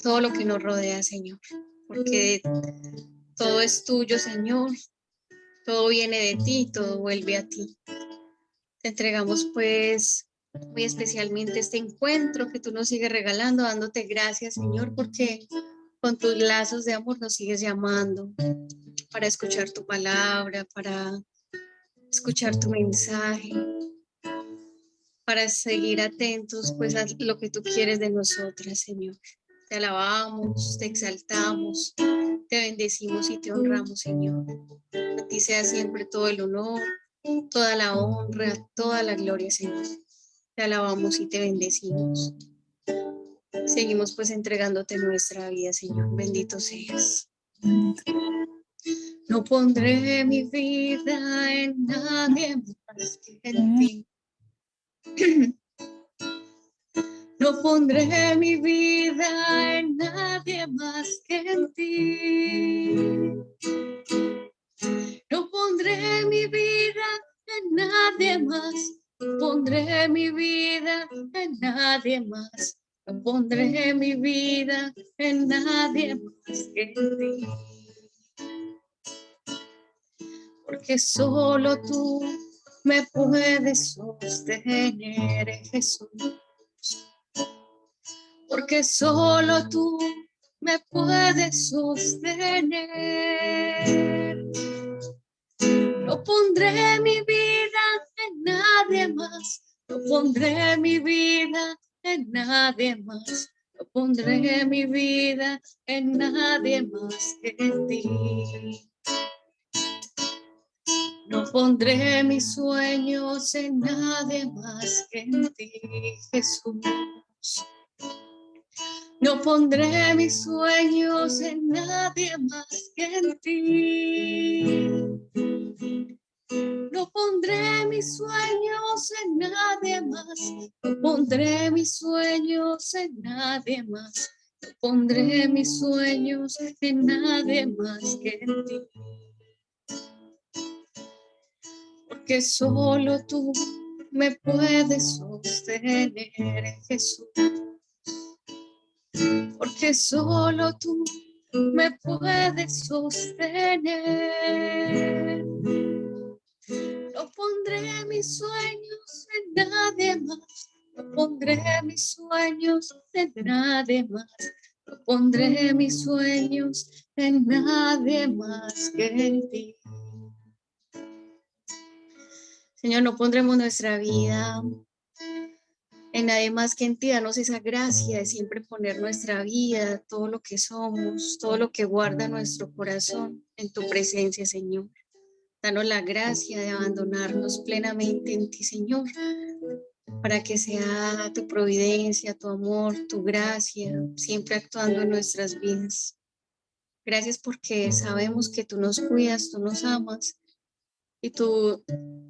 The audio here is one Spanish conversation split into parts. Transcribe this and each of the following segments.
todo lo que nos rodea, Señor, porque todo es tuyo, Señor, todo viene de ti, todo vuelve a ti. Te entregamos pues muy especialmente este encuentro que tú nos sigues regalando, dándote gracias, Señor, porque con tus lazos de amor nos sigues llamando para escuchar tu palabra, para escuchar tu mensaje, para seguir atentos pues a lo que tú quieres de nosotras, Señor. Te alabamos, te exaltamos, te bendecimos y te honramos, Señor. A ti sea siempre todo el honor, toda la honra, toda la gloria, Señor. Te alabamos y te bendecimos. Seguimos pues entregándote nuestra vida, Señor. Bendito seas. No pondré mi vida en nadie más que en ti. No pondré mi vida en nadie más que en ti. No pondré mi vida en nadie más. No pondré mi vida en nadie más. No pondré mi vida en nadie más que en ti. Porque solo tú me puedes sostener, Jesús. Porque solo tú me puedes sostener. No pondré mi vida en nadie más. No pondré mi vida en nadie más. No pondré mi vida en nadie más que en ti. No pondré mis sueños en nadie más que en ti, Jesús. No pondré mis sueños en nadie más que en ti. No pondré mis sueños en nadie más. No pondré mis sueños en nadie más. No pondré mis sueños en nadie más que en ti. Porque solo tú me puedes sostener, Jesús. Porque solo tú me puedes sostener. No pondré mis sueños en nadie más. No pondré mis sueños en nadie más. No pondré mis sueños en nadie más que en ti. Señor, no pondremos nuestra vida en nadie más que en ti. Danos esa gracia de siempre poner nuestra vida, todo lo que somos, todo lo que guarda nuestro corazón en tu presencia, Señor. Danos la gracia de abandonarnos plenamente en ti, Señor, para que sea tu providencia, tu amor, tu gracia, siempre actuando en nuestras vidas. Gracias porque sabemos que tú nos cuidas, tú nos amas y tú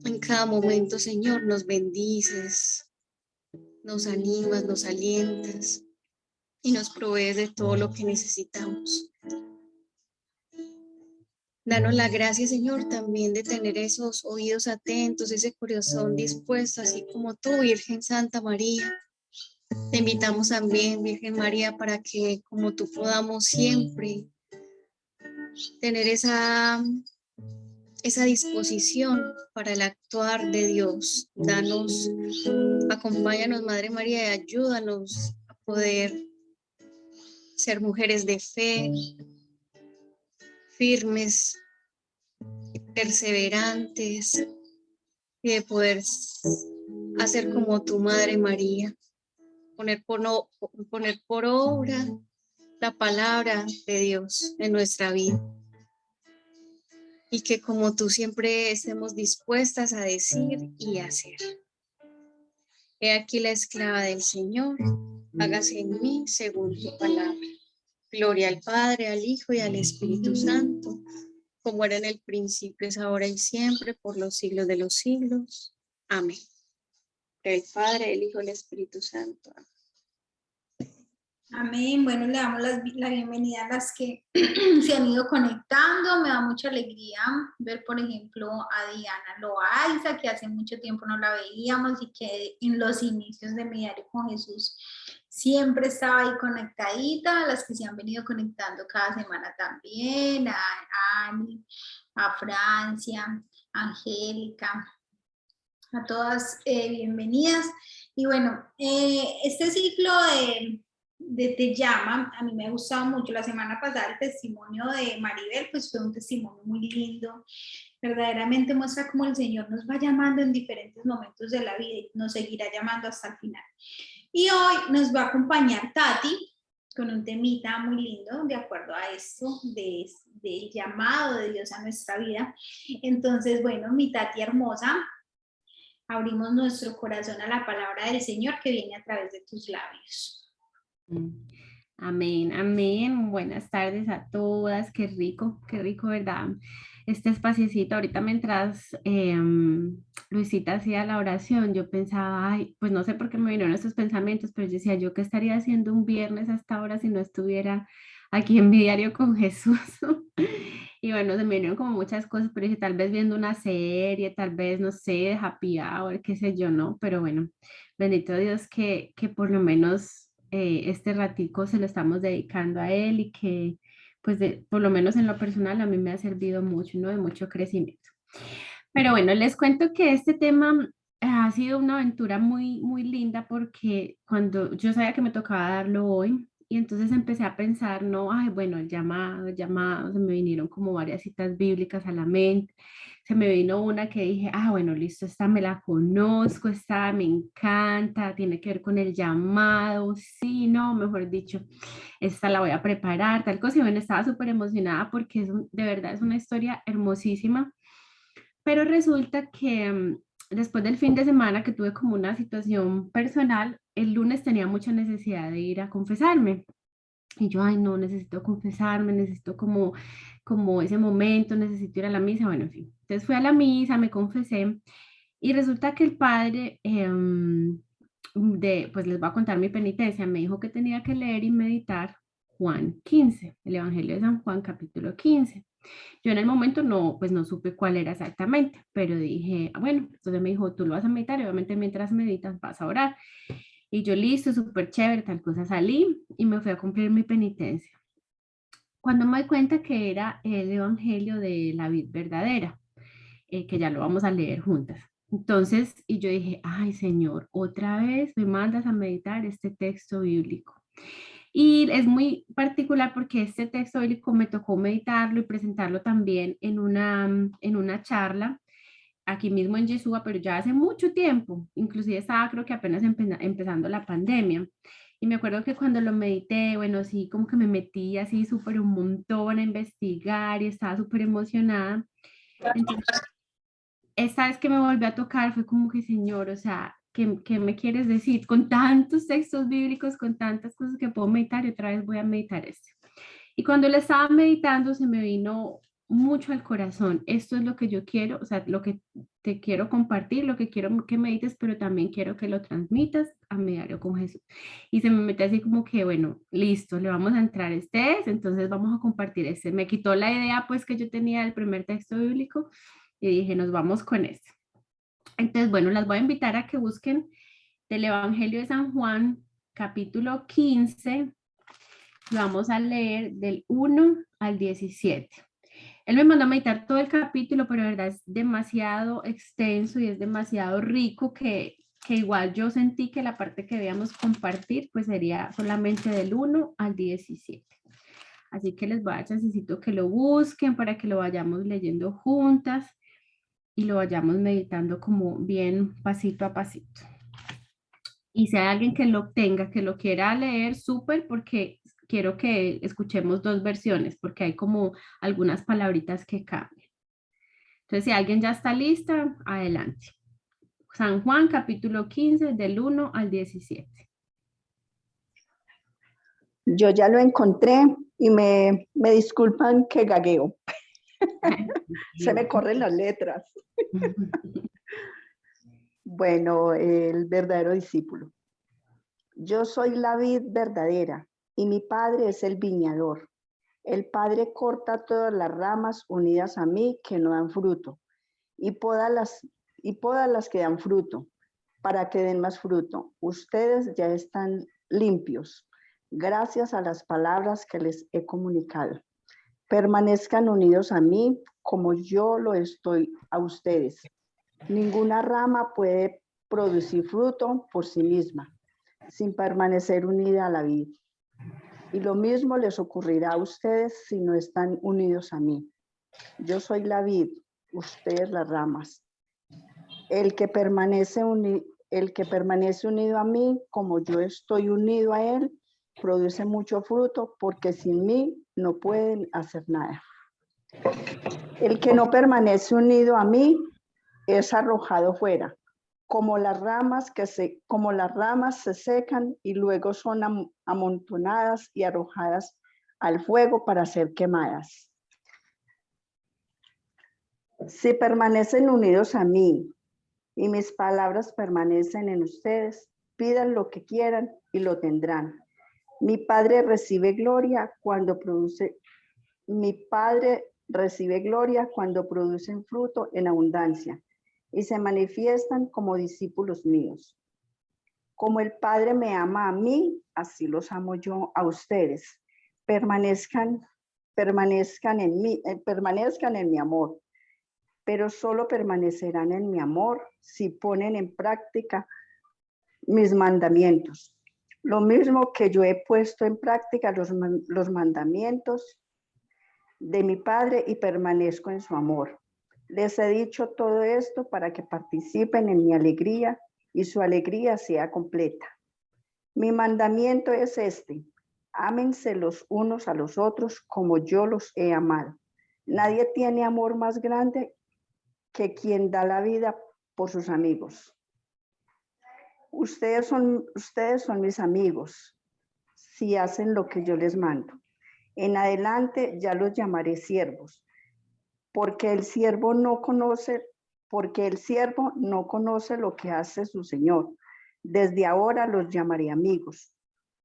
en cada momento, Señor, nos bendices, nos animas, nos alientas y nos provees de todo lo que necesitamos. Danos la gracia, Señor, también de tener esos oídos atentos, ese corazón dispuesto, así como tú, Virgen Santa María. Te invitamos también, Virgen María, para que como tú podamos siempre tener esa disposición para el actuar de Dios. Acompáñanos, Madre María, y ayúdanos a poder ser mujeres de fe, firmes, perseverantes, y de poder hacer como tu Madre María, poner por obra la palabra de Dios en nuestra vida. Y que como tú siempre estemos dispuestas a decir y hacer. He aquí la esclava del Señor, hágase en mí según tu palabra. Gloria al Padre, al Hijo y al Espíritu Santo, como era en el principio, es ahora y siempre, por los siglos de los siglos. Amén. El Padre, el Hijo y el Espíritu Santo. Amén. Amén. Bueno, le damos la bienvenida a las que se han ido conectando. Me da mucha alegría ver, por ejemplo, a Diana Loaiza, que hace mucho tiempo no la veíamos y que en los inicios de Mi Diario con Jesús siempre estaba ahí conectadita, las que se han venido conectando cada semana también, a Ani, a Francia, a Angélica, a todas bienvenidas. Y bueno, este ciclo de Te Llama, a mí me ha gustado mucho. La semana pasada el testimonio de Maribel, pues fue un testimonio muy lindo. Verdaderamente muestra cómo el Señor nos va llamando en diferentes momentos de la vida y nos seguirá llamando hasta el final. Y hoy nos va a acompañar Tati con un temita muy lindo, de acuerdo a esto, del llamado de Dios a nuestra vida. Entonces, bueno, mi Tati hermosa, abrimos nuestro corazón a la palabra del Señor que viene a través de tus labios. Amén, amén. Buenas tardes a todas. Qué rico, ¿verdad? Este espaciecito, ahorita mientras Luisita hacía la oración, yo pensaba, ay, pues no sé por qué me vinieron estos pensamientos, pero yo decía, ¿yo qué estaría haciendo un viernes hasta ahora si no estuviera aquí en mi diario con Jesús? Y bueno, se me vinieron como muchas cosas, pero dije, tal vez viendo una serie, tal vez, no sé, de Happy Hour, qué sé yo, ¿no? Pero bueno, bendito Dios que por lo menos este ratico se lo estamos dedicando a Él y que, pues, por lo menos en lo personal a mí me ha servido mucho, ¿no? De mucho crecimiento. Pero bueno, les cuento que este tema ha sido una aventura muy, muy linda porque cuando yo sabía que me tocaba darlo hoy, y entonces empecé a pensar, no, ay, bueno, el llamado, se me vinieron como varias citas bíblicas a la mente, se me vino una que dije, ah, bueno, listo, esta me la conozco, esta me encanta, tiene que ver con el llamado, sí, no, mejor dicho, esta la voy a preparar, tal cosa, y bueno, estaba súper emocionada porque de verdad es una historia hermosísima, pero resulta que después del fin de semana que tuve como una situación personal, el lunes tenía mucha necesidad de ir a confesarme. Y yo, ay, no, necesito confesarme, necesito como ese momento, necesito ir a la misa, bueno, en fin. Entonces fui a la misa, me confesé y resulta que el padre, pues les voy a contar mi penitencia, me dijo que tenía que leer y meditar Juan 15, el Evangelio de San Juan, capítulo 15. Yo en el momento no, pues no supe cuál era exactamente, pero dije, ah, bueno, entonces me dijo, tú lo vas a meditar y obviamente mientras meditas vas a orar. Y yo listo, súper chévere, tal cosa, salí y me fui a cumplir mi penitencia. Cuando me di cuenta que era el Evangelio de la vid verdadera, que ya lo vamos a leer juntas. Entonces, y yo dije, ay Señor, otra vez me mandas a meditar este texto bíblico. Y es muy particular porque este texto bíblico me tocó meditarlo y presentarlo también en una charla aquí mismo en Yeshua, pero ya hace mucho tiempo, inclusive estaba creo que apenas empezando la pandemia. Y me acuerdo que cuando lo medité, bueno, sí, como que me metí así súper un montón a investigar y estaba súper emocionada. Entonces, esta vez que me volvió a tocar fue como que, Señor, o sea, ¿qué me quieres decir? Con tantos textos bíblicos, con tantas cosas que puedo meditar, y otra vez voy a meditar este. Y cuando le estaba meditando, se me vino mucho al corazón. Esto es lo que yo quiero, o sea, lo que te quiero compartir, lo que quiero que medites, pero también quiero que lo transmitas a mi diario con Jesús. Y se me mete así como que, bueno, listo, le vamos a entrar este, entonces vamos a compartir este. Me quitó la idea, pues, que yo tenía del primer texto bíblico y dije, nos vamos con este. Entonces, bueno, las voy a invitar a que busquen del Evangelio de San Juan, capítulo 15, vamos a leer del 1 al 17. Él me mandó a meditar todo el capítulo, pero de verdad es demasiado extenso y es demasiado rico que igual yo sentí que la parte que debíamos compartir pues sería solamente del 1 al 17. Así que les voy a dar necesito que lo busquen para que lo vayamos leyendo juntas y lo vayamos meditando como bien pasito a pasito. Y si hay alguien que lo tenga, que lo quiera leer, súper, porque quiero que escuchemos dos versiones, porque hay como algunas palabritas que cambian. Entonces, si alguien ya está lista, adelante. San Juan, capítulo 15, del 1 al 17. Yo ya lo encontré y me disculpan que gagueo. Se me corren las letras. Bueno, el verdadero discípulo. Yo soy la vid verdadera y mi padre es el viñador. El padre corta todas las ramas unidas a mí que no dan fruto y poda las que dan fruto para que den más fruto. Ustedes ya están limpios, gracias a las palabras que les he comunicado. Permanezcan unidos a mí como yo lo estoy a ustedes. Ninguna rama puede producir fruto por sí misma, sin permanecer unida a la vid. Y lo mismo les ocurrirá a ustedes si no están unidos a mí. Yo soy la vid, ustedes las ramas. El que permanece unido a mí, como yo estoy unido a él, produce mucho fruto, porque sin mí no pueden hacer nada. El que no permanece unido a mí es arrojado fuera, como las ramas se secan y luego son amontonadas y arrojadas al fuego para ser quemadas. Si permanecen unidos a mí y mis palabras permanecen en ustedes, pidan lo que quieran y lo tendrán. Mi Padre recibe gloria cuando producen fruto en abundancia y se manifiestan como discípulos míos. Como el Padre me ama a mí, así los amo yo a ustedes. Permanezcan en mi amor, pero solo permanecerán en mi amor si ponen en práctica mis mandamientos. Lo mismo que yo he puesto en práctica los mandamientos de mi Padre y permanezco en su amor. Les he dicho todo esto para que participen en mi alegría y su alegría sea completa. Mi mandamiento es este: ámense los unos a los otros como yo los he amado. Nadie tiene amor más grande que quien da la vida por sus amigos. Ustedes son mis amigos si hacen lo que yo les mando. En adelante ya los llamaré siervos, porque el siervo no conoce lo que hace su Señor. Desde ahora los llamaré amigos,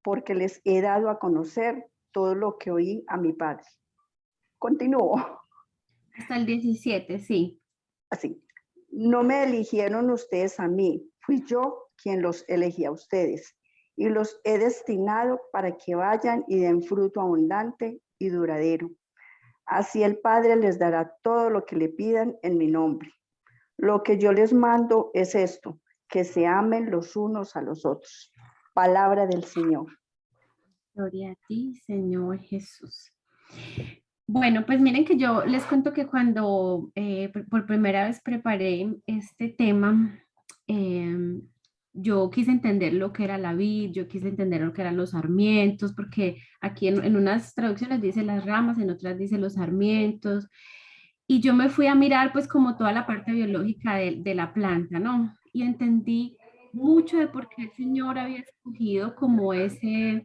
porque les he dado a conocer todo lo que oí a mi Padre. Continúo. Hasta el 17, sí. Así. No me eligieron ustedes a mí, fui yo quien los elegí a ustedes y los he destinado para que vayan y den fruto abundante y duradero. Así el Padre les dará todo lo que le pidan en mi nombre. Lo que yo les mando es esto, que se amen los unos a los otros. Palabra del Señor. Gloria a ti, Señor Jesús. Bueno, pues miren que yo les cuento que cuando por primera vez preparé este tema, yo quise entender lo que era la vid, yo quise entender lo que eran los sarmientos, porque aquí en unas traducciones dice las ramas, en otras dice los sarmientos, y yo me fui a mirar pues como toda la parte biológica de la planta, ¿no? Y entendí mucho de por qué el Señor había escogido como esa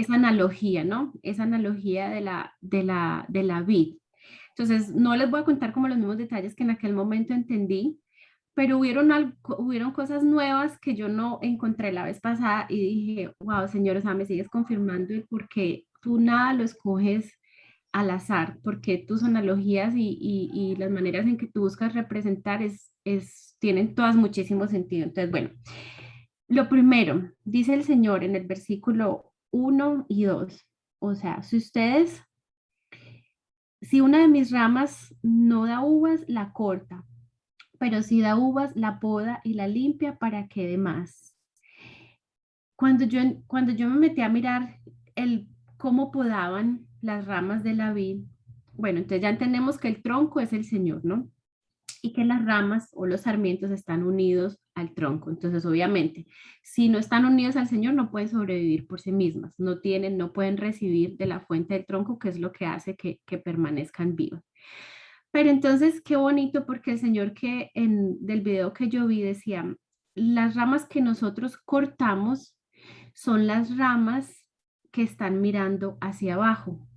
analogía, ¿no? Esa analogía de la vid. Entonces, no les voy a contar como los mismos detalles que en aquel momento entendí, pero hubieron cosas nuevas que yo no encontré la vez pasada y dije, wow, Señor, o sea, me sigues confirmando el por qué tú nada lo escoges al azar, porque tus analogías y las maneras en que tú buscas representar tienen todas muchísimo sentido. Entonces, bueno, lo primero, dice el Señor en el versículo 1 y 2, o sea, si una de mis ramas no da uvas, la corta, pero si da uvas, la poda y la limpia para que dé más. Cuando yo me metí a mirar cómo podaban las ramas de la vid, bueno, entonces ya entendemos que el tronco es el Señor, ¿no? Y que las ramas o los sarmientos están unidos al tronco. Entonces, obviamente, si no están unidos al Señor, no pueden sobrevivir por sí mismas, no pueden recibir de la fuente del tronco, que es lo que hace que permanezcan vivas. Pero entonces, qué bonito, porque el Señor del video que yo vi decía, las ramas que nosotros cortamos son las ramas que están mirando hacia abajo.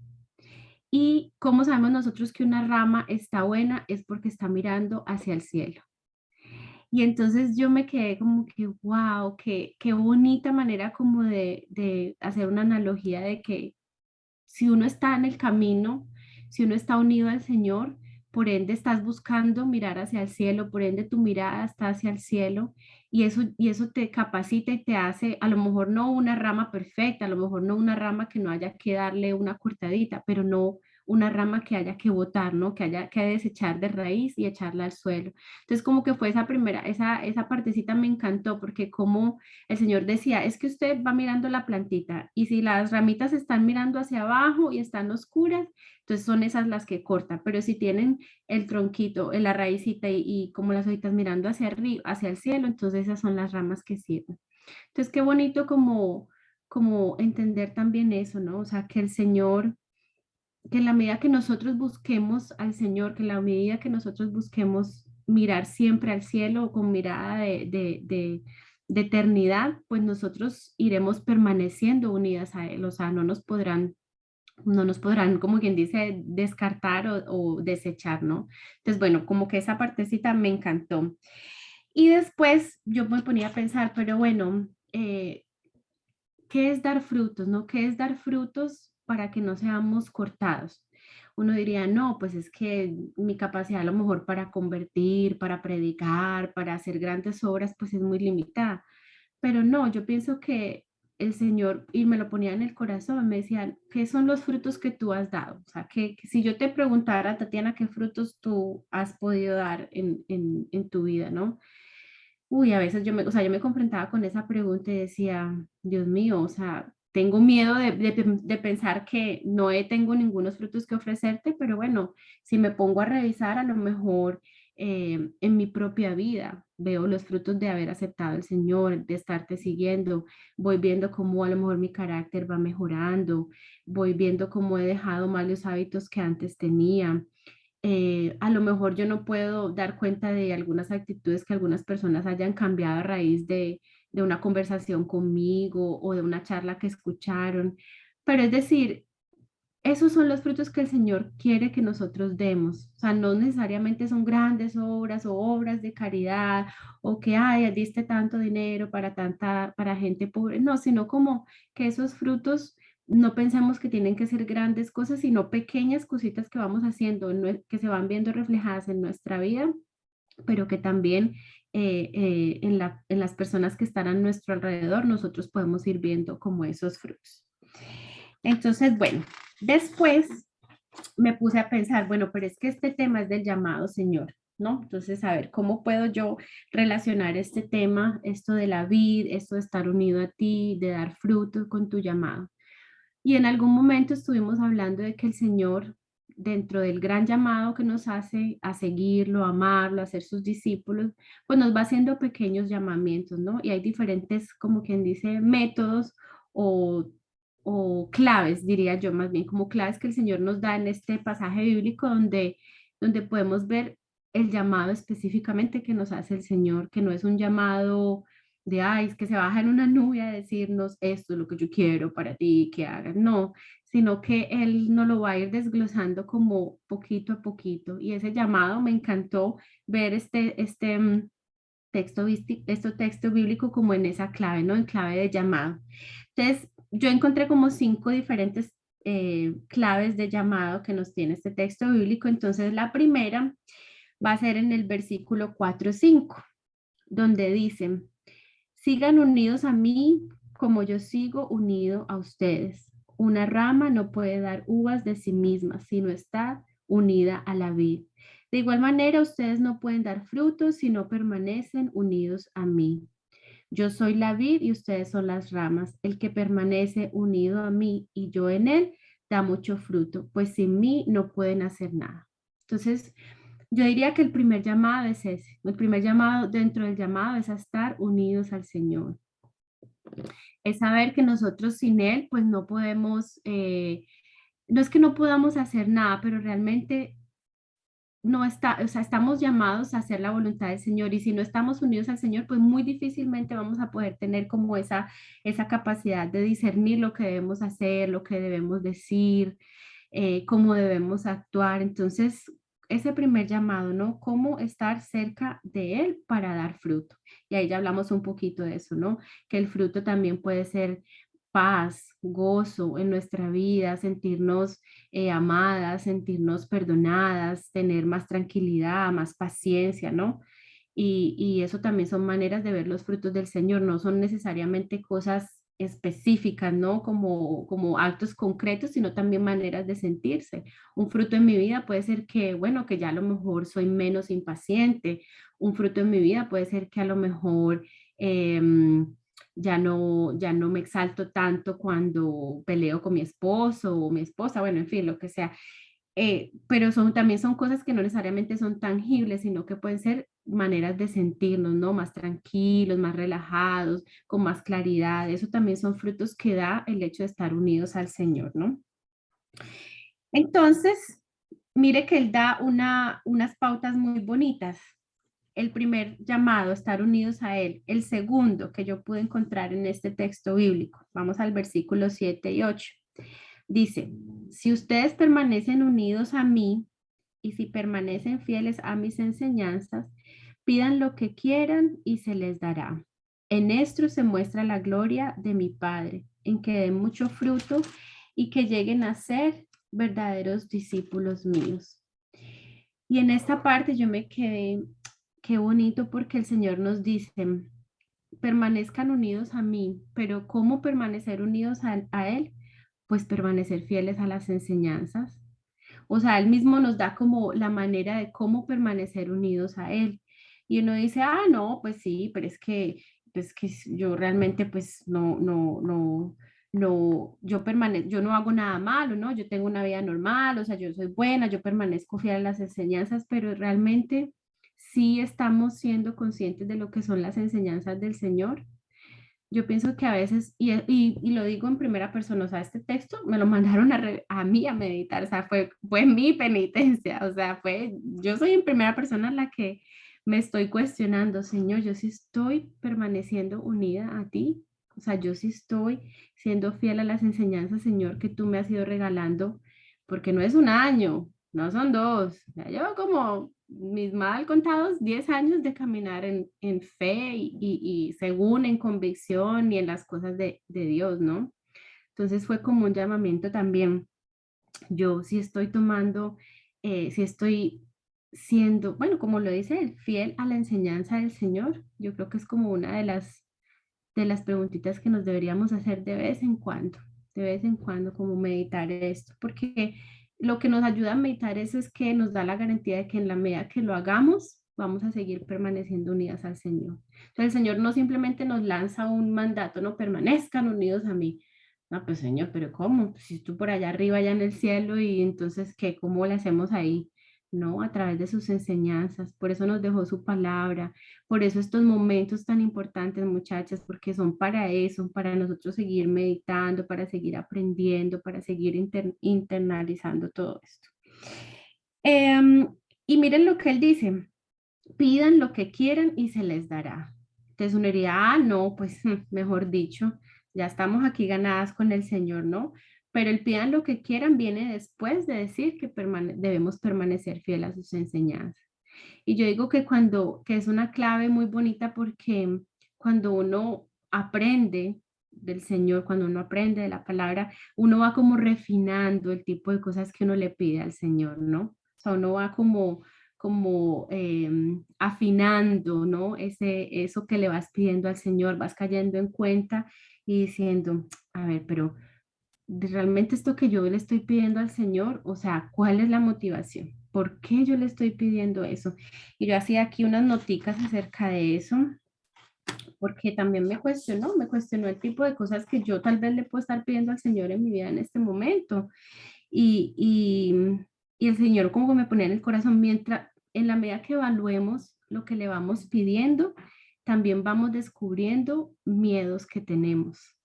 Y cómo sabemos nosotros que una rama está buena es porque está mirando hacia el cielo. Y entonces yo me quedé como que, wow, qué bonita manera como de hacer una analogía de que si uno está en el camino, si uno está unido al Señor, por ende estás buscando mirar hacia el cielo, por ende tu mirada está hacia el cielo y eso te capacita y te hace, a lo mejor no una rama perfecta, a lo mejor no una rama que no haya que darle una cortadita, pero no una rama que haya que botar, ¿no? Que haya que desechar de raíz y echarla al suelo. Entonces como que fue esa partecita me encantó porque como el Señor decía, es que usted va mirando la plantita y si las ramitas están mirando hacia abajo y están oscuras, entonces son esas las que cortan, pero si tienen el tronquito, la raícita y como las hojitas mirando hacia arriba, hacia el cielo, entonces esas son las ramas que sirven. Entonces qué bonito como entender también eso, ¿no? O sea, que el Señor, que en la medida que nosotros busquemos al Señor, que en la medida que nosotros busquemos mirar siempre al cielo con mirada de eternidad, pues nosotros iremos permaneciendo unidas a Él, o sea, no nos podrán, como quien dice, descartar o desechar, ¿no? Entonces, bueno, como que esa partecita me encantó. Y después yo me ponía a pensar, pero bueno, ¿qué es dar frutos, no? ¿Qué es dar frutos para que no seamos cortados? Uno diría, no, pues es que mi capacidad a lo mejor para convertir, para predicar, para hacer grandes obras, pues es muy limitada. Pero no, yo pienso que el Señor, y me lo ponía en el corazón, me decían, ¿qué son los frutos que tú has dado? O sea, que si yo te preguntara, Tatiana, ¿qué frutos tú has podido dar en tu vida, no? Uy, a veces yo me confrontaba con esa pregunta y decía, Dios mío, o sea, tengo miedo de pensar que no tengo ningunos frutos que ofrecerte, pero bueno, si me pongo a revisar, a lo mejor en mi propia vida veo los frutos de haber aceptado al Señor, de estarte siguiendo, voy viendo cómo a lo mejor mi carácter va mejorando, voy viendo cómo he dejado malos hábitos que antes tenía. A lo mejor yo no puedo dar cuenta de algunas actitudes que algunas personas hayan cambiado a raíz de una conversación conmigo o de una charla que escucharon, pero es decir, esos son los frutos que el Señor quiere que nosotros demos. O sea, no necesariamente son grandes obras o obras de caridad o que, ay, diste tanto dinero para gente pobre. No, sino como que esos frutos no pensamos que tienen que ser grandes cosas, sino pequeñas cositas que vamos haciendo, que se van viendo reflejadas en nuestra vida, pero que también en las personas que están a nuestro alrededor, nosotros podemos ir viendo como esos frutos. Entonces, bueno, después me puse a pensar, bueno, pero es que este tema es del llamado, Señor, ¿no? Entonces, a ver, ¿cómo puedo yo relacionar este tema, esto de la vid, esto de estar unido a ti, de dar fruto con tu llamado? Y en algún momento estuvimos hablando de que el Señor, dentro del gran llamado que nos hace a seguirlo, a amarlo, a ser sus discípulos, pues nos va haciendo pequeños llamamientos, ¿no? Y hay diferentes, como quien dice, métodos o, o claves, diría yo, más bien como claves que el Señor nos da en este pasaje bíblico donde podemos ver el llamado específicamente que nos hace el Señor, que no es un llamado de, ay, es que se baja en una nube a decirnos esto es lo que yo quiero para ti que hagas, no, sino que Él nos lo va a ir desglosando como poquito a poquito. Y ese llamado me encantó ver este texto bíblico como en esa clave, ¿no? En clave de llamado. Entonces, yo encontré como 5 diferentes claves de llamado que nos tiene este texto bíblico. Entonces, la primera va a ser en el versículo 4-5, donde dice, sigan unidos a mí como yo sigo unido a ustedes. Una rama no puede dar uvas de sí misma, sino está unida a la vid. De igual manera, ustedes no pueden dar frutos si no permanecen unidos a mí. Yo soy la vid y ustedes son las ramas. El que permanece unido a mí y yo en él da mucho fruto, pues sin mí no pueden hacer nada. Entonces, yo diría que el primer llamado es ese. El primer llamado dentro del llamado es a estar unidos al Señor. Es saber que nosotros sin Él, pues no podemos, no es que no podamos hacer nada, pero realmente no está, o sea, estamos llamados a hacer la voluntad del Señor y si no estamos unidos al Señor, pues muy difícilmente vamos a poder tener como esa capacidad de discernir lo que debemos hacer, lo que debemos decir, cómo debemos actuar. Entonces, ese primer llamado, ¿no? Cómo estar cerca de Él para dar fruto. Y ahí ya hablamos un poquito de eso, ¿no? Que el fruto también puede ser paz, gozo en nuestra vida, sentirnos amadas, sentirnos perdonadas, tener más tranquilidad, más paciencia, ¿no? Y eso también son maneras de ver los frutos del Señor, no son necesariamente cosas específicas, ¿no? Como actos concretos, sino también maneras de sentirse. Un fruto en mi vida puede ser que, bueno, que ya a lo mejor soy menos impaciente. Un fruto en mi vida puede ser que a lo mejor ya no me exalto tanto cuando peleo con mi esposo o mi esposa, bueno, en fin, lo que sea. Pero también son cosas que no necesariamente son tangibles, sino que pueden ser maneras de sentirnos, ¿no? Más tranquilos, más relajados, con más claridad. Eso también son frutos que da el hecho de estar unidos al Señor, ¿no? Entonces, mire que Él da unas pautas muy bonitas. El primer llamado, estar unidos a Él. El segundo que yo pude encontrar en este texto bíblico. Vamos al versículo 7 y 8. Dice, si ustedes permanecen unidos a mí y si permanecen fieles a mis enseñanzas, pidan lo que quieran y se les dará. En esto se muestra la gloria de mi Padre, en que den mucho fruto y que lleguen a ser verdaderos discípulos míos. Y en esta parte yo me quedé, qué bonito porque el Señor nos dice, permanezcan unidos a mí, pero ¿cómo permanecer unidos a Él? Pues permanecer fieles a las enseñanzas. O sea, Él mismo nos da como la manera de cómo permanecer unidos a Él. Y uno dice, ah, no, pues sí, pero es que yo realmente pues yo no hago nada malo, ¿no? Yo tengo una vida normal, o sea, yo soy buena, yo permanezco fiel a las enseñanzas, pero realmente sí estamos siendo conscientes de lo que son las enseñanzas del Señor. Yo pienso que a veces, y lo digo en primera persona, o sea, este texto me lo mandaron a mí a meditar, o sea, fue mi penitencia, o sea, yo soy en primera persona la que me estoy cuestionando, Señor, yo sí estoy permaneciendo unida a ti, o sea, yo sí estoy siendo fiel a las enseñanzas, Señor, que tú me has ido regalando, porque no es un año, no son dos, ya llevo como mis mal contados 10 años de caminar en fe y según en convicción y en las cosas de Dios, ¿no? Entonces fue como un llamamiento también. Yo sí estoy tomando, sí estoy siendo, bueno, como lo dice él, fiel a la enseñanza del Señor. Yo creo que es como una de las preguntitas que nos deberíamos hacer de vez en cuando, como meditar esto, porque lo que nos ayuda a meditar eso es que nos da la garantía de que en la medida que lo hagamos, vamos a seguir permaneciendo unidas al Señor. Entonces el Señor no simplemente nos lanza un mandato, no permanezcan unidos a mí. No, pues Señor, pero ¿cómo? Pues, si tú por allá arriba, allá en el cielo, y entonces, ¿qué? ¿Cómo le hacemos ahí? No, a través de sus enseñanzas. Por eso nos dejó su palabra. Por eso estos momentos tan importantes, muchachas, porque son para eso, para nosotros seguir meditando, para seguir aprendiendo, para seguir internalizando todo esto. Em, y miren lo que él dice, pidan lo que quieran y se les dará. Entonces uno diría, ah, no, pues mejor dicho, ya estamos aquí ganadas con el Señor, ¿no? Pero el pidan lo que quieran viene después de decir que debemos permanecer fieles a sus enseñanzas. Y yo digo que es una clave muy bonita porque cuando uno aprende del Señor, cuando uno aprende de la palabra, uno va como refinando el tipo de cosas que uno le pide al Señor, ¿no? O sea, uno va como afinando, ¿no? Eso que le vas pidiendo al Señor, vas cayendo en cuenta y diciendo, a ver, pero realmente esto que yo le estoy pidiendo al Señor, o sea, ¿cuál es la motivación? ¿Por qué yo le estoy pidiendo eso? Y yo hacía aquí unas noticas acerca de eso, porque también me cuestionó el tipo de cosas que yo tal vez le puedo estar pidiendo al Señor en mi vida en este momento. Y, y el Señor como que me ponía en el corazón, mientras, en la medida que evaluemos lo que le vamos pidiendo, también vamos descubriendo miedos que tenemos.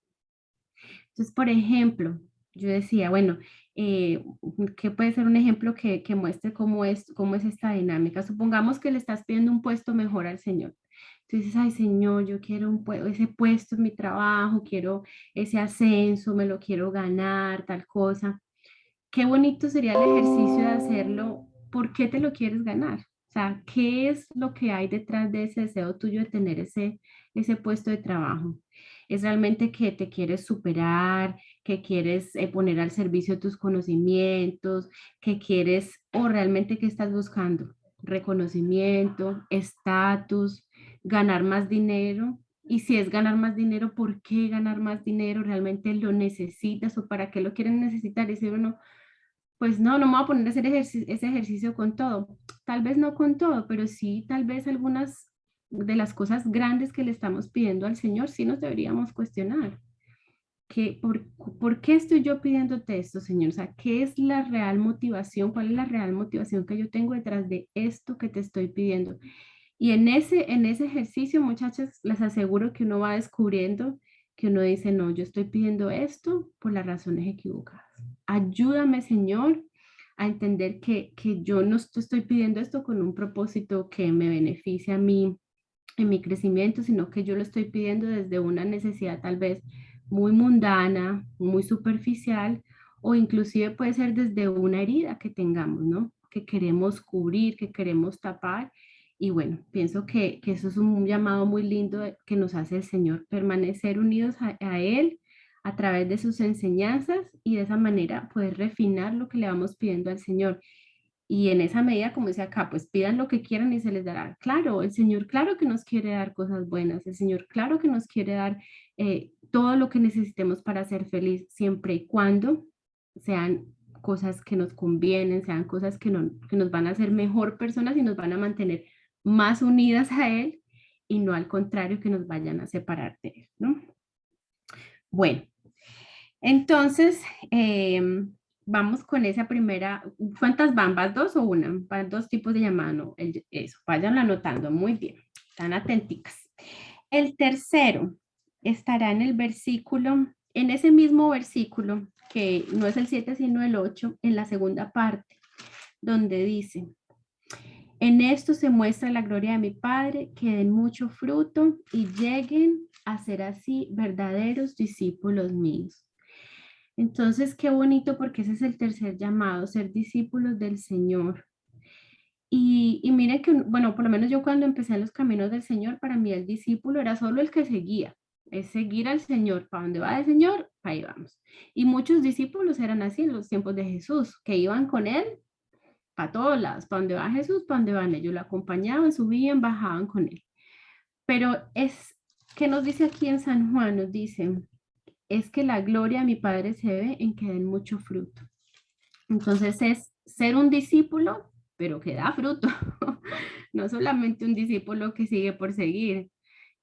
Entonces, por ejemplo, yo decía, bueno, ¿qué puede ser un ejemplo que muestre cómo es esta dinámica? Supongamos que le estás pidiendo un puesto mejor al Señor. Entonces, ay Señor, yo quiero ese puesto en mi trabajo, quiero ese ascenso, me lo quiero ganar, tal cosa. Qué bonito sería el ejercicio de hacerlo. ¿Por qué te lo quieres ganar? O sea, ¿qué es lo que hay detrás de ese deseo tuyo de tener ese puesto de trabajo? ¿Es realmente que te quieres superar, que quieres poner al servicio tus conocimientos, que quieres o realmente qué estás buscando? Reconocimiento, estatus, ganar más dinero. Y si es ganar más dinero, ¿por qué ganar más dinero? ¿Realmente lo necesitas o para qué lo quieren necesitar? Y si uno, pues no, no me voy a poner a hacer ese ejercicio con todo. Tal vez no con todo, pero sí, tal vez algunas de las cosas grandes que le estamos pidiendo al Señor, sí nos deberíamos cuestionar. ¿Por qué estoy yo pidiéndote esto, Señor? O sea, ¿qué es la real motivación? ¿Cuál es la real motivación que yo tengo detrás de esto que te estoy pidiendo? Y en ese ejercicio, muchachos, les aseguro que uno va descubriendo que uno dice, no, yo estoy pidiendo esto por las razones equivocadas. Ayúdame, Señor, a entender que yo no estoy pidiendo esto con un propósito que me beneficie a mí en mi crecimiento, sino que yo lo estoy pidiendo desde una necesidad tal vez muy mundana, muy superficial, o inclusive puede ser desde una herida que tengamos, ¿no? Que queremos cubrir, que queremos tapar. Y bueno, pienso que eso es un llamado muy lindo que nos hace el Señor, permanecer unidos a Él a través de sus enseñanzas y de esa manera poder refinar lo que le vamos pidiendo al Señor. Y en esa medida, como dice acá, pues pidan lo que quieran y se les dará. Claro, el Señor, claro que nos quiere dar cosas buenas. El Señor, claro que nos quiere dar todo lo que necesitemos para ser feliz, siempre y cuando sean cosas que nos convienen, sean cosas que nos van a hacer mejor personas y nos van a mantener más unidas a Él y no al contrario que nos vayan a separar de Él, ¿no? Bueno, entonces, vamos con esa primera. ¿Cuántas van? ¿Vas dos o una? Van dos tipos de llamada, no, eso, vayan anotando, muy bien, están atenticas. El tercero estará en el versículo, en ese mismo versículo, que no es el 7 sino el 8, en la segunda parte, donde dice, en esto se muestra la gloria de mi Padre, que den mucho fruto y lleguen a ser así verdaderos discípulos míos. Entonces, qué bonito porque ese es el tercer llamado, ser discípulos del Señor. Y mire que, bueno, por lo menos yo cuando empecé en los caminos del Señor, para mí el discípulo era solo el que seguía, es seguir al Señor. ¿Para dónde va el Señor? Para ahí vamos. Y muchos discípulos eran así en los tiempos de Jesús, que iban con Él para todos lados, para donde va Jesús, para donde van ellos, lo acompañaban, subían, bajaban con Él. Pero es, ¿qué nos dice aquí en San Juan? Nos dice, es que la gloria de mi Padre se ve en que den mucho fruto. Entonces es ser un discípulo, pero que da fruto. No solamente un discípulo que sigue por seguir.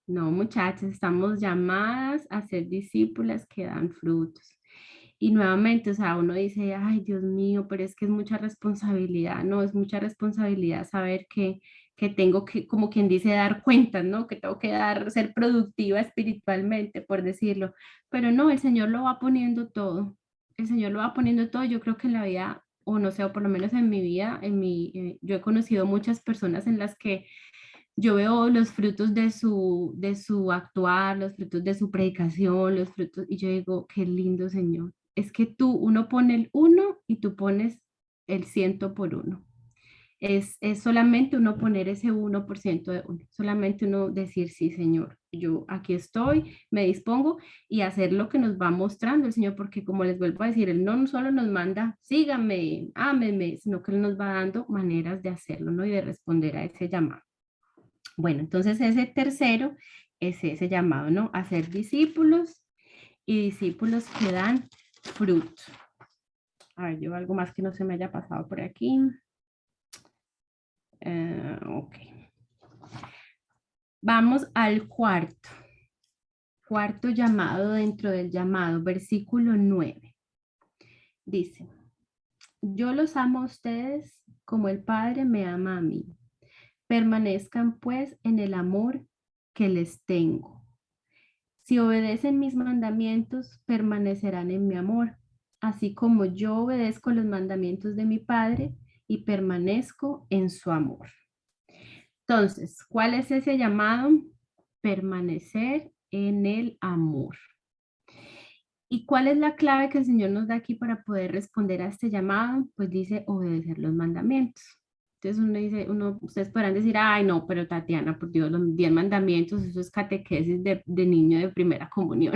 No, muchachas, estamos llamadas a ser discípulas que dan frutos. Y nuevamente, o sea, uno dice, ay, Dios mío, pero es que es mucha responsabilidad, no, es mucha responsabilidad saber que tengo que, como quien dice, dar cuentas, ¿no? Que tengo que dar, ser productiva espiritualmente, por decirlo. Pero no, el Señor lo va poniendo todo. El Señor lo va poniendo todo. Yo creo que en la vida, o no sé, o por lo menos en mi vida, yo he conocido muchas personas en las que yo veo los frutos de su actuar, los frutos de su predicación, los frutos, y yo digo, qué lindo Señor. Es que uno pone el uno y tú pones el 100 por uno. Es solamente uno poner ese 1% de uno, solamente uno decir, sí, Señor, yo aquí estoy, me dispongo y hacer lo que nos va mostrando el Señor, porque como les vuelvo a decir, Él no solo nos manda, síganme, ámenme, sino que Él nos va dando maneras de hacerlo, ¿no? Y de responder a ese llamado. Bueno, entonces ese tercero es ese llamado, ¿no? A ser discípulos y discípulos que dan fruto. A ver, yo algo más que no se me haya pasado por aquí. Ok. Vamos al cuarto. Cuarto llamado dentro del llamado, versículo 9. Dice, yo los amo a ustedes como el Padre me ama a mí. Permanezcan pues en el amor que les tengo. Si obedecen mis mandamientos, permanecerán en mi amor, así como yo obedezco los mandamientos de mi Padre y permanezco en su amor. Entonces, ¿cuál es ese llamado? Permanecer en el amor. ¿Y cuál es la clave que el Señor nos da aquí para poder responder a este llamado? Pues dice obedecer los mandamientos. Entonces uno dice, ustedes podrán decir, ay no, pero Tatiana, por Dios, los 10 mandamientos, eso es catequesis de niño de primera comunión.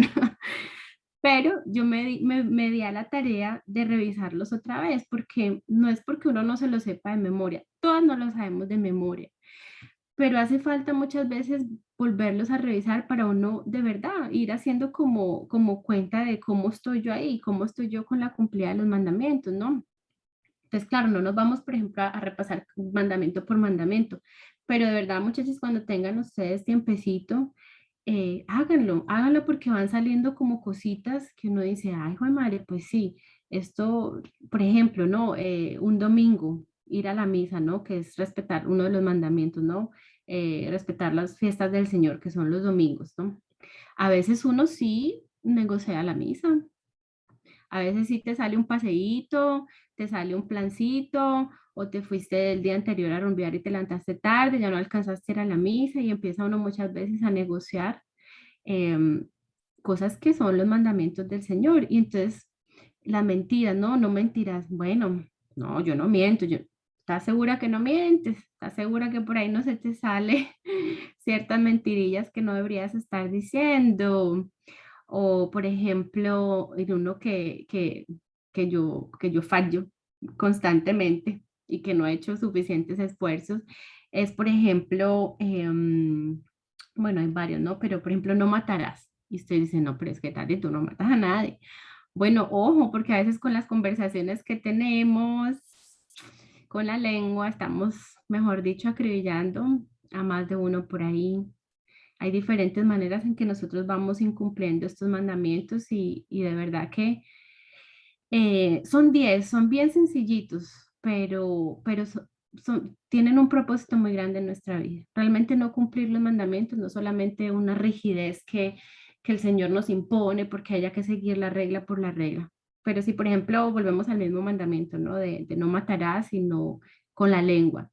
Pero yo me di a la tarea de revisarlos otra vez, porque no es porque uno no se lo sepa de memoria, todas no lo sabemos de memoria, pero hace falta muchas veces volverlos a revisar para uno de verdad ir haciendo como cuenta de cómo estoy yo ahí, cómo estoy yo con la cumplida de los mandamientos, ¿no? Entonces, claro, no nos vamos, por ejemplo, a repasar mandamiento por mandamiento, pero de verdad, muchachos, cuando tengan ustedes tiempecito, háganlo porque van saliendo como cositas que uno dice, ay, joder, madre, pues sí, esto, por ejemplo, ¿no? Un domingo, ir a la misa, ¿no? Que es respetar uno de los mandamientos, ¿no? Respetar las fiestas del Señor, que son los domingos, ¿no? A veces uno sí negocia la misa, a veces sí te sale un paseíto, te sale un plancito, o te fuiste el día anterior a rumbear y te levantaste tarde, ya no alcanzaste a ir a la misa y empieza uno muchas veces a negociar em, cosas que son los mandamientos del Señor. Y entonces, la mentira, no, no mentirás. Bueno, no, yo no miento. ¿Estás segura que no mientes? ¿Estás segura que por ahí no se te sale ciertas mentirillas que no deberías estar diciendo? O, por ejemplo, en uno que yo fallo constantemente y que no he hecho suficientes esfuerzos, es, por ejemplo, bueno, hay varios, ¿no? Pero, por ejemplo, no matarás. Y usted dice, no, pero es que tal y tú no matas a nadie. Bueno, ojo, porque a veces con las conversaciones que tenemos con la lengua, estamos, mejor dicho, acribillando a más de uno por ahí. Hay diferentes maneras en que nosotros vamos incumpliendo estos mandamientos y de verdad que son 10, son bien sencillitos, pero tienen un propósito muy grande en nuestra vida. Realmente no cumplir los mandamientos, no solamente una rigidez que el Señor nos impone porque haya que seguir la regla por la regla. Pero si, por ejemplo, volvemos al mismo mandamiento, ¿no? De no matarás, sino con la lengua.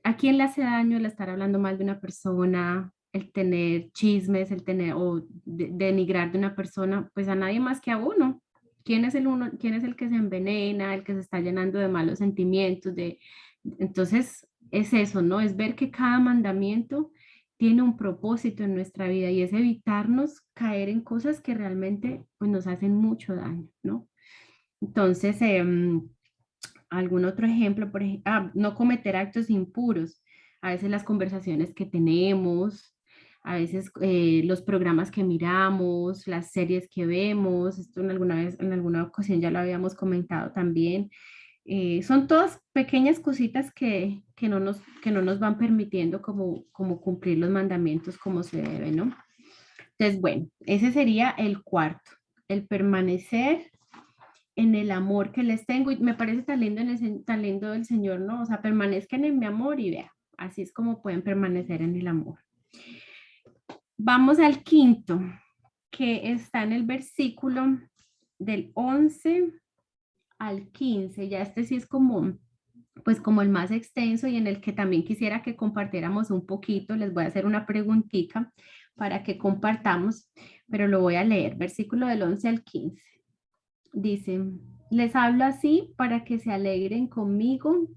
¿A quién le hace daño el estar hablando mal de una persona, el tener chismes, el tener o denigrar de una persona? Pues a nadie más que a uno. ¿Quién es el uno, quién es el que se envenena, el que se está llenando de malos sentimientos? Entonces, es eso, ¿no? Es ver que cada mandamiento tiene un propósito en nuestra vida y es evitarnos caer en cosas que realmente pues, nos hacen mucho daño, ¿no? Entonces, algún otro ejemplo, por ejemplo, no cometer actos impuros. A veces las conversaciones que tenemos, a veces los programas que miramos, las series que vemos, esto en alguna vez, en alguna ocasión ya lo habíamos comentado también. Son todas pequeñas cositas que no nos van permitiendo como cumplir los mandamientos como se debe, ¿no? Entonces, bueno, ese sería el cuarto, el permanecer en el amor que les tengo y me parece tan lindo, tan lindo el Señor, ¿no? O sea, permanezcan en mi amor y vea, así es como pueden permanecer en el amor. Vamos al quinto, que está en el versículo del 11 al 15, ya este sí es como, pues como el más extenso y en el que también quisiera que compartiéramos un poquito, les voy a hacer una preguntita para que compartamos, pero lo voy a leer, versículo del 11 al 15. Dice, les hablo así para que se alegren conmigo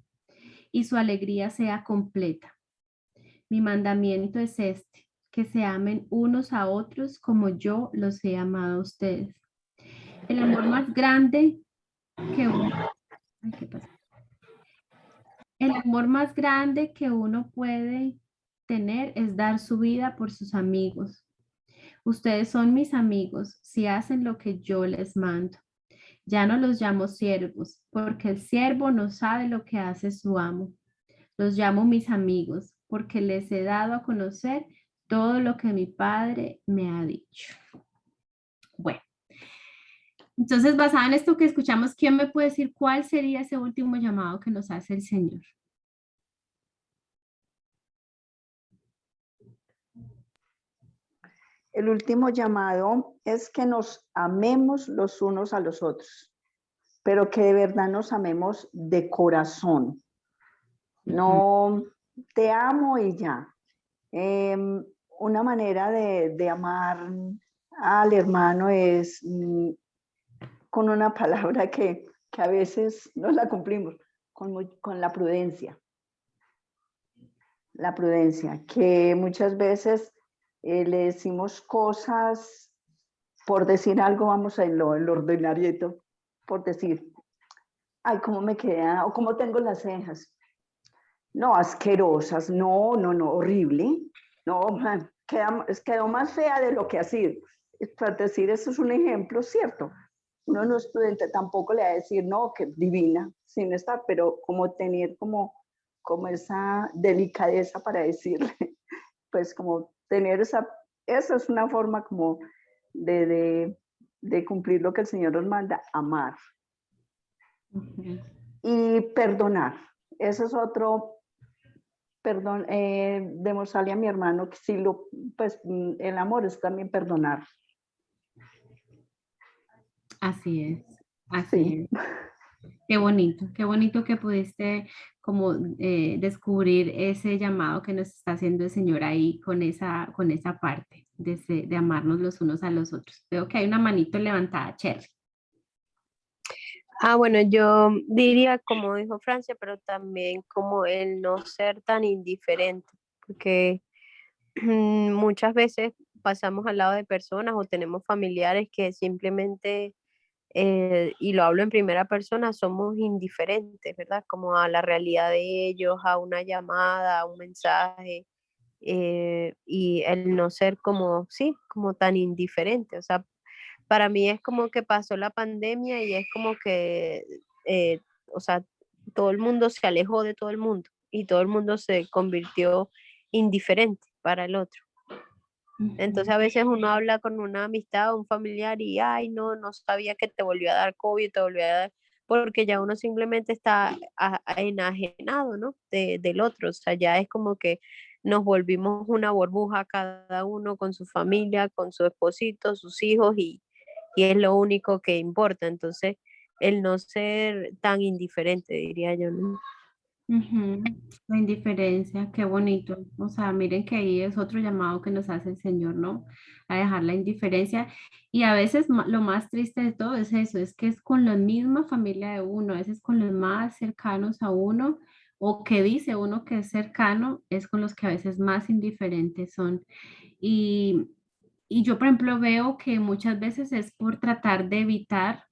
y su alegría sea completa. Mi mandamiento es este, que se amen unos a otros como yo los he amado a ustedes. El amor más grande que uno, ay, ¿qué pasa? El amor más grande que uno puede tener es dar su vida por sus amigos. Ustedes son mis amigos si hacen lo que yo les mando. Ya no los llamo siervos, porque el siervo no sabe lo que hace su amo. Los llamo mis amigos, porque les he dado a conocer todo lo que mi padre me ha dicho. Bueno, entonces basado en esto que escuchamos, ¿quién me puede decir cuál sería ese último llamado que nos hace el Señor? El último llamado es que nos amemos los unos a los otros, pero que de verdad nos amemos de corazón. No te amo y ya. Una manera de amar al hermano es con una palabra que a veces no la cumplimos, con la prudencia. La prudencia, que muchas veces le decimos cosas, por decir algo, vamos a lo ordinarieto, por decir, ay, cómo me queda, o cómo tengo las cejas. No, asquerosas, no, no, no, horrible. No, man, quedó más fea de lo que ha sido. Por decir, eso es un ejemplo, ¿cierto? Uno no es prudente, tampoco le va a decir, no, que divina, sin estar, pero como tener como esa delicadeza para decirle, pues como tener esa es una forma como de cumplir lo que el Señor nos manda, amar. Y perdonar. Ese es otro, perdón, demostrarle a mi hermano que sí, pues el amor es también perdonar. Así es, así Sí. es. Qué bonito que pudiste como descubrir ese llamado que nos está haciendo el Señor ahí con esa parte de amarnos los unos a los otros. Veo que hay una manito levantada, Cherry. Bueno, yo diría como dijo Francia, pero también como el no ser tan indiferente, porque muchas veces pasamos al lado de personas o tenemos familiares que simplemente, y lo hablo en primera persona, somos indiferentes, ¿verdad? Como a la realidad de ellos, a una llamada, a un mensaje, y el no ser como, sí, como tan indiferente, o sea, para mí es como que pasó la pandemia y es como que, o sea, todo el mundo se alejó de todo el mundo y todo el mundo se convirtió indiferente para el otro. Entonces a veces uno habla con una amistad o un familiar y, ay, no, no sabía que te volvió a dar COVID, te volvió a dar, porque ya uno simplemente está enajenado, ¿no? Del otro, o sea, ya es como que nos volvimos una burbuja cada uno con su familia, con su esposito, sus hijos y es lo único que importa. Entonces, el no ser tan indiferente, diría yo, ¿no? Ujú. La indiferencia, qué bonito. O sea, miren que ahí es otro llamado que nos hace el Señor, ¿no? A dejar la indiferencia. Y a veces lo más triste de todo es eso, es que es con la misma familia de uno, a veces con los más cercanos a uno, o que dice uno que es cercano, es con los que a veces más indiferentes son. Y, y yo, por ejemplo, veo que muchas veces es por tratar de evitar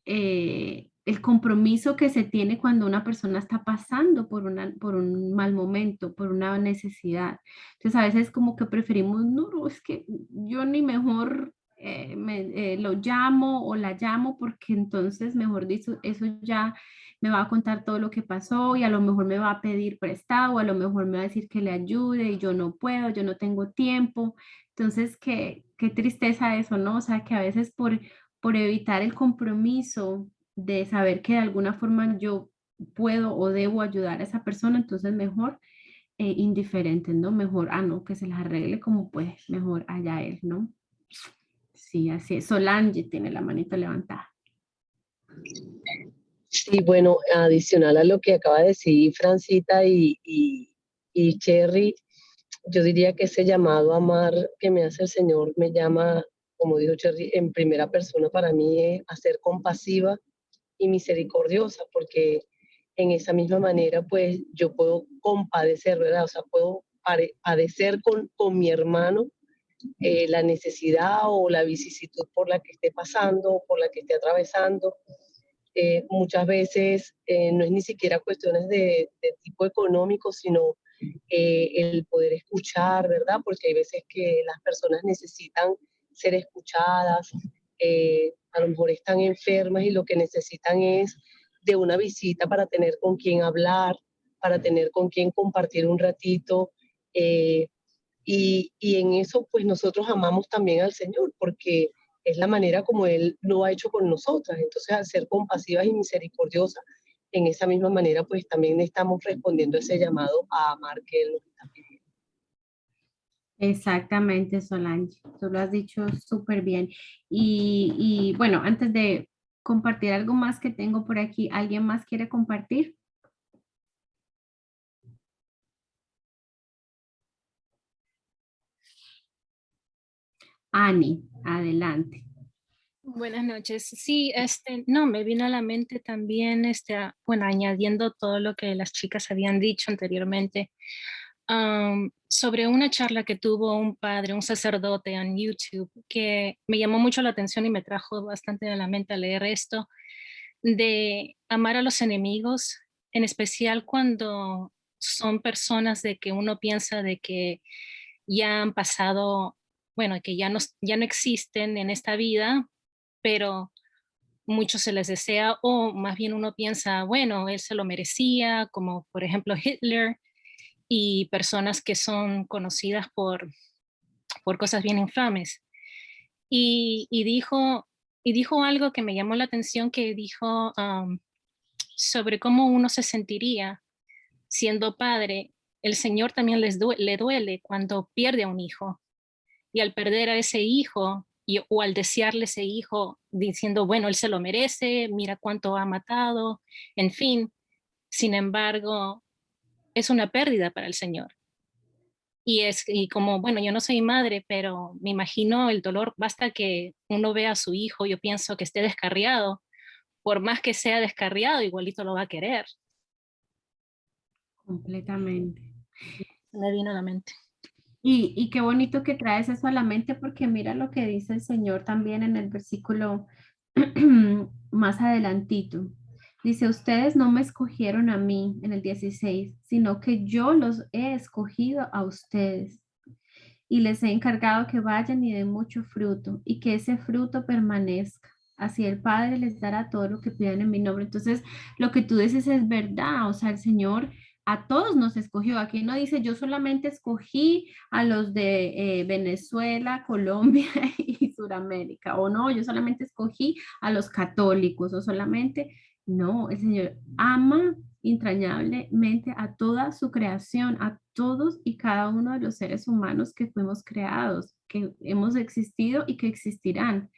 el compromiso que se tiene cuando una persona está pasando por un mal momento, por una necesidad. Entonces a veces como que preferimos, no, es que yo ni mejor lo llamo o la llamo porque entonces, mejor dicho, eso ya me va a contar todo lo que pasó y a lo mejor me va a pedir prestado, o a lo mejor me va a decir que le ayude y yo no puedo, yo no tengo tiempo. Entonces, qué tristeza eso, ¿no? O sea, que a veces por evitar el compromiso de saber que de alguna forma yo puedo o debo ayudar a esa persona, entonces mejor indiferente, ¿no? Mejor, no, que se las arregle como puede, mejor allá él, ¿no? Sí, así es. Solange tiene la manita levantada. Sí, bueno, adicional a lo que acaba de decir Francita y Cherry, yo diría que ese llamado a amar que me hace el Señor me llama, como dijo Cherry, en primera persona para mí es a ser compasiva y misericordiosa, porque en esa misma manera pues yo puedo compadecer, ¿verdad? O sea, puedo padecer con mi hermano la necesidad o la vicisitud por la que esté pasando, por la que esté atravesando. Muchas veces no es ni siquiera cuestiones de tipo económico, sino el poder escuchar, ¿verdad? Porque hay veces que las personas necesitan ser escuchadas, a lo mejor están enfermas y lo que necesitan es de una visita para tener con quién hablar, para tener con quién compartir un ratito. Y en eso, pues nosotros amamos también al Señor, porque es la manera como Él lo ha hecho con nosotras. Entonces, al ser compasivas y misericordiosas, en esa misma manera, pues también estamos respondiendo a ese llamado a amar que Él nos está pidiendo. Exactamente, Solange, tú lo has dicho súper bien. Y bueno, antes de compartir algo más que tengo por aquí, ¿alguien más quiere compartir? Ani, adelante. Buenas noches. Sí, no, me vino a la mente también, bueno, añadiendo todo lo que las chicas habían dicho anteriormente, sobre una charla que tuvo un padre, un sacerdote en YouTube, que me llamó mucho la atención y me trajo bastante a la mente a leer esto, de amar a los enemigos, en especial cuando son personas de que uno piensa de que ya han pasado, bueno, que ya no existen en esta vida, pero mucho se les desea, o más bien uno piensa, bueno, él se lo merecía, como por ejemplo Hitler, y personas que son conocidas por cosas bien infames. Y dijo algo que me llamó la atención, que dijo sobre cómo uno se sentiría siendo padre. El Señor también le duele cuando pierde a un hijo, y al perder a ese hijo o al desearle ese hijo diciendo, bueno, él se lo merece, mira cuánto ha matado, en fin. Sin embargo, es una pérdida para el Señor. Y como, bueno, yo no soy madre, pero me imagino el dolor, basta que uno vea a su hijo, yo pienso que esté descarriado, por más que sea descarriado, igualito lo va a querer. Completamente. Me vino a la mente. Y qué bonito que traes eso a la mente, porque mira lo que dice el Señor también en el versículo más adelantito. Dice, ustedes no me escogieron a mí en el 16, sino que yo los he escogido a ustedes y les he encargado que vayan y den mucho fruto y que ese fruto permanezca. Así el Padre les dará todo lo que pidan en mi nombre. Entonces, lo que tú dices es verdad. O sea, el Señor a todos nos escogió. Aquí no dice, yo solamente escogí a los de Venezuela, Colombia y Sudamérica. O no, yo solamente escogí a los católicos. O solamente, no, el Señor ama entrañablemente a toda su creación, a todos y cada uno de los seres humanos que fuimos creados, que hemos existido y que existirán,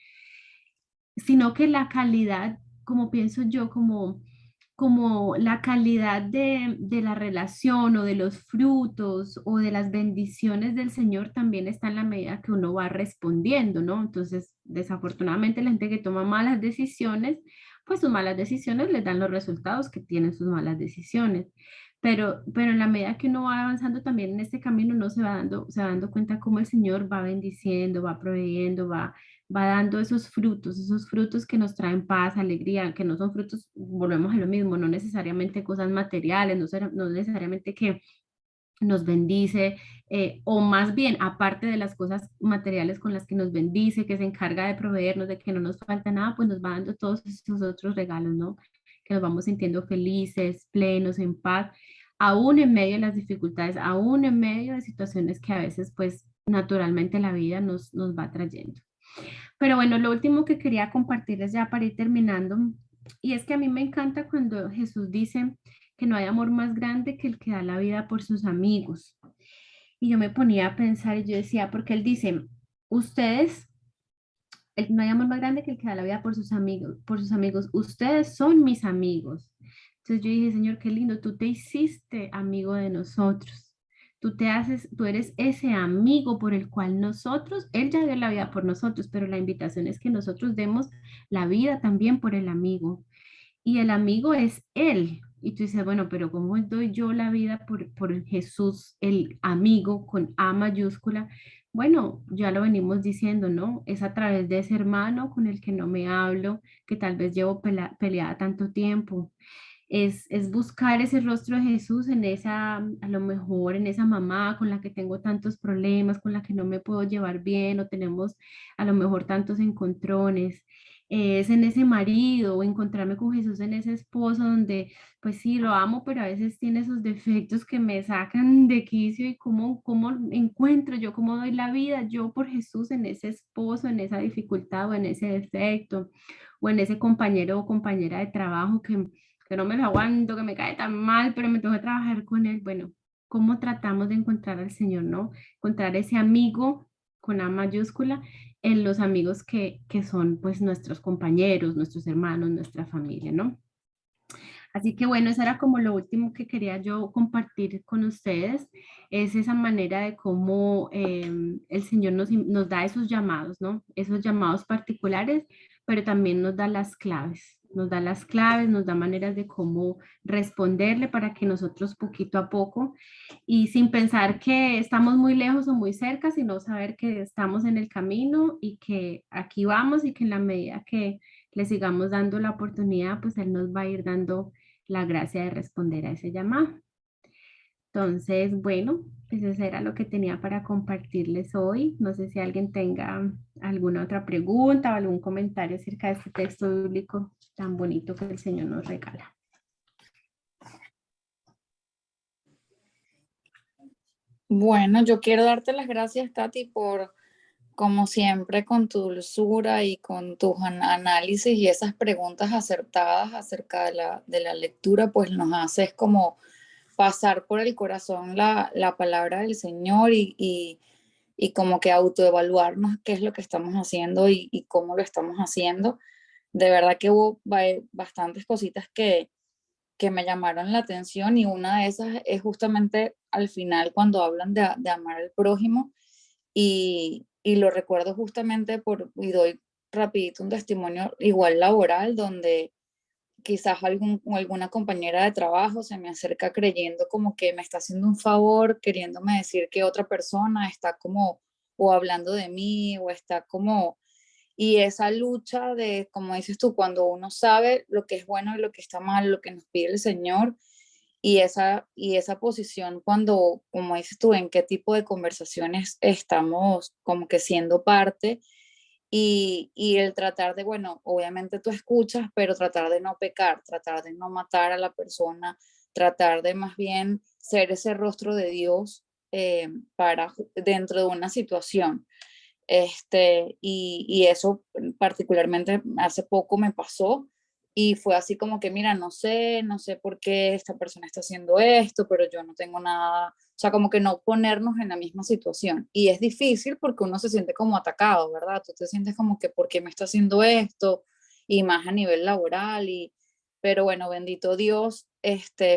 sino que la calidad, como pienso yo, como la calidad de la relación o de los frutos o de las bendiciones del Señor también está en la medida que uno va respondiendo, ¿no? Entonces, desafortunadamente la gente que toma malas decisiones, pues sus malas decisiones les dan los resultados que tienen sus malas decisiones. Pero en la medida que uno va avanzando también en este camino, uno se va dando cuenta cómo el Señor va bendiciendo, va proveyendo, va dando esos frutos que nos traen paz, alegría, que no son frutos, volvemos a lo mismo, no necesariamente cosas materiales, no necesariamente que nos bendice, o más bien, aparte de las cosas materiales con las que nos bendice, que se encarga de proveernos, de que no nos falta nada, pues nos va dando todos esos otros regalos, ¿no? Que nos vamos sintiendo felices, plenos, en paz, aún en medio de las dificultades, aún en medio de situaciones que a veces, pues, naturalmente la vida nos va trayendo. Pero bueno, lo último que quería compartirles ya para ir terminando, y es que a mí me encanta cuando Jesús dice que no hay amor más grande que el que da la vida por sus amigos. Y yo me ponía a pensar y yo decía, porque él dice, ustedes, no hay amor más grande que el que da la vida por sus amigos, ustedes son mis amigos. Entonces yo dije, Señor, qué lindo, tú te hiciste amigo de nosotros. Tú eres ese amigo por el cual nosotros, Él ya dio la vida por nosotros, pero la invitación es que nosotros demos la vida también por el amigo. Y el amigo es Él. Y tú dices, bueno, pero ¿cómo doy yo la vida por Jesús, el amigo con A mayúscula? Bueno, ya lo venimos diciendo, ¿no? Es a través de ese hermano con el que no me hablo, que tal vez llevo peleada tanto tiempo. Es buscar ese rostro de Jesús en esa, a lo mejor en esa mamá con la que tengo tantos problemas, con la que no me puedo llevar bien o tenemos a lo mejor tantos encontrones. Es en ese marido o encontrarme con Jesús en ese esposo donde pues sí, lo amo, pero a veces tiene esos defectos que me sacan de quicio y cómo encuentro yo, cómo doy la vida yo por Jesús en ese esposo, en esa dificultad o en ese defecto o en ese compañero o compañera de trabajo que no me lo aguanto, que me cae tan mal, pero me tengo que trabajar con él. Bueno, ¿cómo tratamos de encontrar al Señor, no? Encontrar ese amigo con A mayúscula en los amigos que son pues nuestros compañeros, nuestros hermanos, nuestra familia, ¿no? Así que bueno, eso era como lo último que quería yo compartir con ustedes, es esa manera de cómo el Señor nos da esos llamados, ¿no? Esos llamados particulares, pero también nos da las claves. nos da las claves, nos da maneras de cómo responderle para que nosotros poquito a poco y sin pensar que estamos muy lejos o muy cerca, sino saber que estamos en el camino y que aquí vamos y que en la medida que le sigamos dando la oportunidad, pues Él nos va a ir dando la gracia de responder a ese llamado. Entonces, bueno, pues eso era lo que tenía para compartirles hoy. No sé si alguien tenga alguna otra pregunta o algún comentario acerca de este texto bíblico tan bonito que el Señor nos regala. Bueno, yo quiero darte las gracias, Tati, por, como siempre, con tu dulzura y con tus análisis y esas preguntas acertadas acerca de la lectura, pues nos haces como pasar por el corazón la palabra del Señor y como que autoevaluarnos qué es lo que estamos haciendo y cómo lo estamos haciendo. De verdad que hubo bastantes cositas que me llamaron la atención y una de esas es justamente al final cuando hablan de amar al prójimo y lo recuerdo justamente y doy rapidito un testimonio igual laboral donde quizás alguna compañera de trabajo se me acerca creyendo como que me está haciendo un favor, queriéndome decir que otra persona está como o hablando de mí o está como y esa lucha de, como dices tú, cuando uno sabe lo que es bueno y lo que está mal, lo que nos pide el Señor, y esa posición cuando, como dices tú, en qué tipo de conversaciones estamos como que siendo parte, y el tratar de, bueno, obviamente tú escuchas, pero tratar de no pecar, tratar de no matar a la persona, tratar de más bien ser ese rostro de Dios dentro de una situación. Y eso particularmente hace poco me pasó y fue así como que, mira, no sé por qué esta persona está haciendo esto, pero yo no tengo nada, o sea, como que no ponernos en la misma situación. Y es difícil porque uno se siente como atacado, ¿verdad? Tú te sientes como que, ¿por qué me está haciendo esto? Y más a nivel laboral pero bueno, bendito Dios,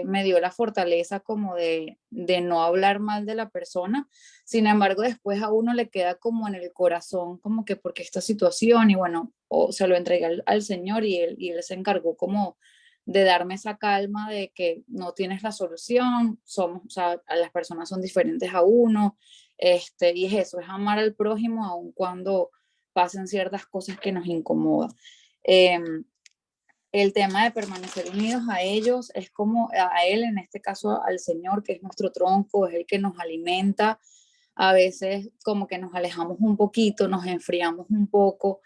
me dio la fortaleza como de no hablar mal de la persona. Sin embargo, después a uno le queda como en el corazón, como que porque esta situación, y bueno, o se lo entregué al Señor y él se encargó como de darme esa calma de que no tienes la solución, somos, o sea, las personas son diferentes a uno, y es eso, es amar al prójimo aun cuando pasen ciertas cosas que nos incomodan. El tema de permanecer unidos a ellos es como a Él, en este caso al Señor, que es nuestro tronco, es el que nos alimenta. A veces como que nos alejamos un poquito, nos enfriamos un poco,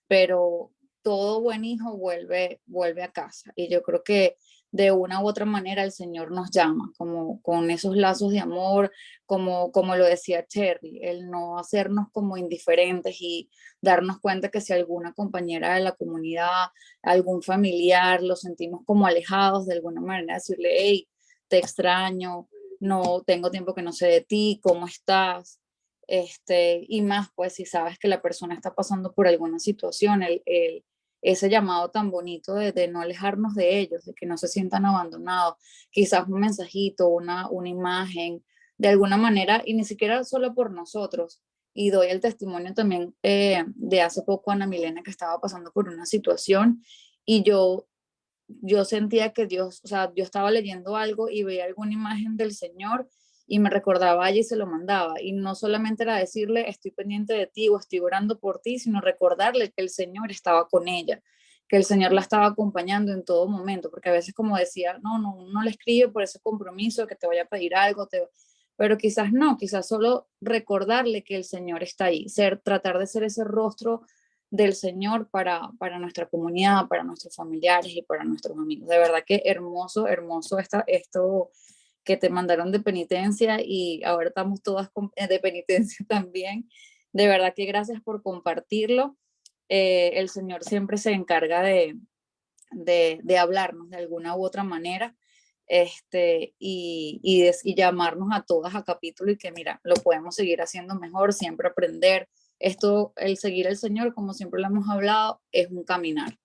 pero todo buen hijo vuelve a casa. Y yo creo que de una u otra manera el Señor nos llama, como con esos lazos de amor, como lo decía Cherry, el no hacernos como indiferentes y darnos cuenta que si alguna compañera de la comunidad, algún familiar, lo sentimos como alejados de alguna manera, decirle, hey, te extraño, no tengo tiempo que no sé de ti, ¿cómo estás? Y más, pues si sabes que la persona está pasando por alguna situación, ese llamado tan bonito de no alejarnos de ellos, de que no se sientan abandonados, quizás un mensajito, una imagen, de alguna manera, y ni siquiera solo por nosotros. Y doy el testimonio también de hace poco Ana Milena que estaba pasando por una situación y yo sentía que Dios, o sea, yo estaba leyendo algo y veía alguna imagen del Señor y me recordaba allí y se lo mandaba. Y no solamente era decirle, estoy pendiente de ti o estoy orando por ti, sino recordarle que el Señor estaba con ella, que el Señor la estaba acompañando en todo momento, porque a veces como decía, no le escribe por ese compromiso que te vaya a pedir algo, pero quizás no, quizás solo recordarle que el Señor está ahí, tratar de ser ese rostro del Señor para nuestra comunidad, para nuestros familiares y para nuestros amigos. De verdad que hermoso, hermoso esto que te mandaron de penitencia y ahora estamos todas de penitencia también. De verdad que gracias por compartirlo. El Señor siempre se encarga de hablarnos de alguna u otra manera y llamarnos a todas a capítulo y que mira, lo podemos seguir haciendo mejor, siempre aprender. Esto, el seguir al Señor, como siempre lo hemos hablado, es un caminar,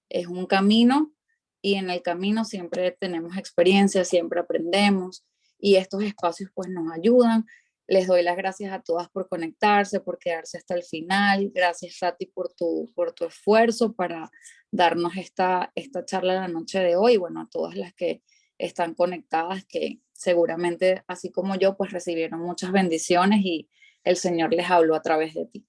es un camino y en el camino siempre tenemos experiencia, siempre aprendemos y estos espacios pues nos ayudan. Les doy las gracias a todas por conectarse, por quedarse hasta el final. Gracias, Tati, por tu esfuerzo para darnos esta charla la noche de hoy. Bueno, a todas las que están conectadas, que seguramente, así como yo, pues recibieron muchas bendiciones y el Señor les habló a través de ti.